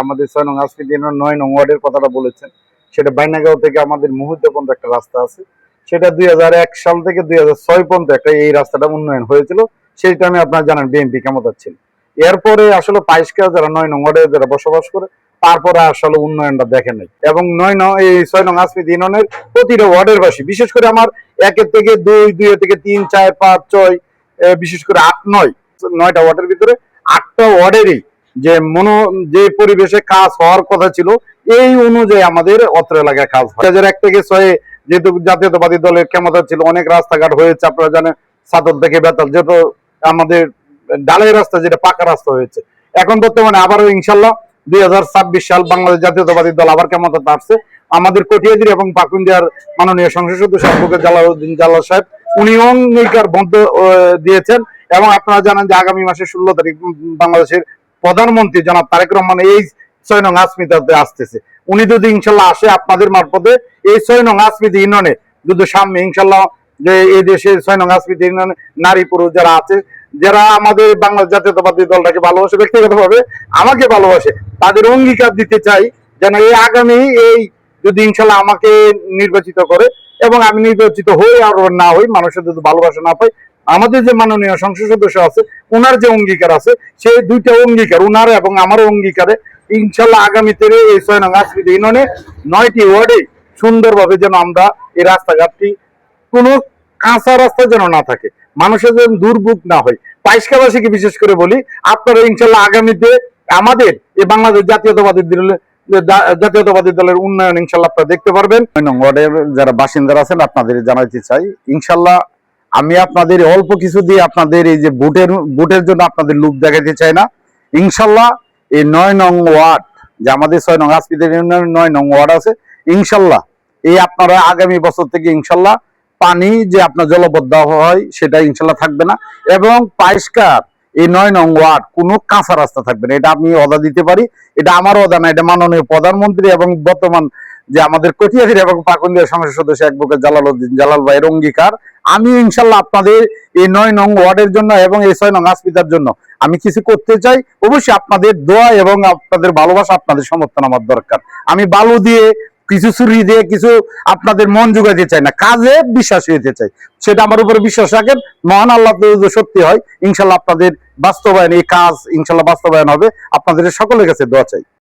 আমাদের ৬ নং আসফিতি ৯ নং ওয়ার্ডের কথাটা বলেছেন, সেটা বাইনাগাঁও থেকে আমাদের মুহুর্তে পর্যন্ত একটা রাস্তা আছে। সেটা ২০০১ সাল থেকে ২০০৬ পর্যন্ত একটা এই রাস্তাটা উন্নয়ন হয়েছিল। সেই টাইমে আপনারা জানেন বিএনপি ক্ষমতা ছিল। এরপরে আসলে পাইসকা যারা ৯ নং ওয়ার্ডে যারা বসবাস করে, তারপরে আসলে উন্নয়নটা দেখে নাই। এবং ৬ নং আসফিতি ইউনিয়নের প্রতিটা ওয়ার্ডের বাসী, বিশেষ করে আমার ১ থেকে ২, ২ থেকে ৩, ৪, ৫, ৬, বিশেষ করে ৮, ৯টা ওয়ার্ডের ভিতরে ৮টা ওয়ার্ডেরই যে পরিবেশে কাজ হওয়ার কথা ছিল, এই অনুযায়ী আমাদের অত্র এলাকায় কাজ হয়। ২০০১ থেকে ৬ যেহেতু জাতীয়তাবাদী দলের ক্ষমতা ছিল, অনেক রাস্তাঘাট হয়েছে। আপনারা জানেন সাতর থেকে বেতাল যেহেতু আমাদের ডালাই রাস্তা, যেটা পাকা রাস্তা হয়েছে। এখন বর্তমানে আবারও ইনশাল্লাহ ২০২৬ সাল বাংলাদেশ জাতীয়তাবাদী দল আবার ক্ষমতাতে আসছে। আমাদের কটিয়াদির এবং পাকুন্দিয়ার মাননীয় সংসদ সদস্য অ্যাডভোকেট জালালউদ্দিন জালাল সাহেব, উনি অঙ্গীকার বদ্ধ দিয়েছেন। এবং আপনারা জানেন যে আগামী মাসের ১৬ তারিখ বাংলাদেশের প্রধানমন্ত্রী জনাব তারেক রহমান এই ৬ নং আসমিতাতে আসতেছে। উনি যদি ইনশাল্লাহ আসে, আপনাদের মারফতে এই ৬ নং আসমিতি ইউনিয়নে যদি সামনে ইনশাল্লাহ যে এই দেশের ৬ নং আসমিতি ইউনিয়নে নারী পুরুষ যারা আছে, যারা আমাদের বাংলাদেশ জাতীয়তাবাদী দলটাকে ভালোবাসে, ব্যক্তিগতভাবে আমাকে ভালোবাসে, তাদের অঙ্গীকার দিতে চাই যেন এই আগামী এই যদি ইনশাল্লাহ আমাকে নির্বাচিত করে এবং আমি নির্বাচিত হই আর না হই, মানুষের যদি ভালোবাসা না পাই, আমাদের যে মাননীয় সংসদ সদস্য আছে ওনার যে অঙ্গীকার আছে, সেই দুইটা অঙ্গীকার ওনার এবং আমার অঙ্গীকারে ইনশাল্লাহ আগামীতে এই ৬ নং আসফিতি ইউনিয়নে ৯টি ওয়ার্ডে সুন্দরভাবে যেন আমরা এই রাস্তাঘাটটি কোনো কাঁচা রাস্তা যেন না থাকে, মানুষের যেন দুর্ভোগ না হয়। পাইসকাবাসীকে বিশেষ করে বলি, আপনারা ইনশাল্লাহ আগামীতে আমাদের এই বাংলাদেশ জাতীয়তাবাদী দলের উন্নয়ন ইনশাল্লাহ আপনারা দেখতে পারবেন। ৯ নং ওয়ার্ডের যারা বাসিন্দারা আছেন, আপনাদের জানাইতে চাই ইনশাল্লাহ আমি আপনাদের অল্প কিছু দিয়ে আপনাদের এই যে ভোটের জন্য আপনাদের লোভ দেখাতে চাই না। ইনশাল্লাহ এই ৯ নং ওয়ার্ড, যে আমাদের ৬ নং আসফিতি ইউনিয়নের ৯ নং ওয়ার্ড আছে, ইনশাল্লাহ এই আপনারা আগামী বছর থেকে ইনশাল্লাহ পানি যে আপনার জলবদ্ধ হয় সেটা ইনশাল্লাহ থাকবে না। এবং পাইসকার এই ৯ নং ওয়ার্ড কোনো কাঁচা রাস্তা থাকবে না, এটা আমি ওয়াদা দিতে পারি। এটা আমার ওয়াদা না, এটা মাননীয় প্রধানমন্ত্রী এবং বর্তমান যে আমাদের কটিয়াদির এবং পাকুন্দিয়ার সংসদ সদস্য অ্যাডভোকেট জালালউদ্দিন জালাল ভাইয়ের অঙ্গীকার। আমি ইনশাল্লাহ আপনাদের এই ৯ নং ওয়ার্ডের জন্য এবং এই ৬ নং আসফিতার জন্য আমি কিছু করতে চাই। অবশ্যই আপনাদের দোয়া এবং আপনাদের ভালোবাসা, আপনাদের সমর্থন আমার দরকার। আমি বালু দিয়ে কিছু ছুরি দিয়ে কিছু আপনাদের মন জোগাইতে চাই না, কাজে বিশ্বাসী হতে চাই। সেটা আমার উপরে বিশ্বাস রাখেন, মহান আল্লাহ সত্যি হয় ইনশাল্লাহ আপনাদের বাস্তবায়ন, এই কাজ ইনশাল্লাহ বাস্তবায়ন হবে। আপনাদের সকলের কাছে দোয়া চাই।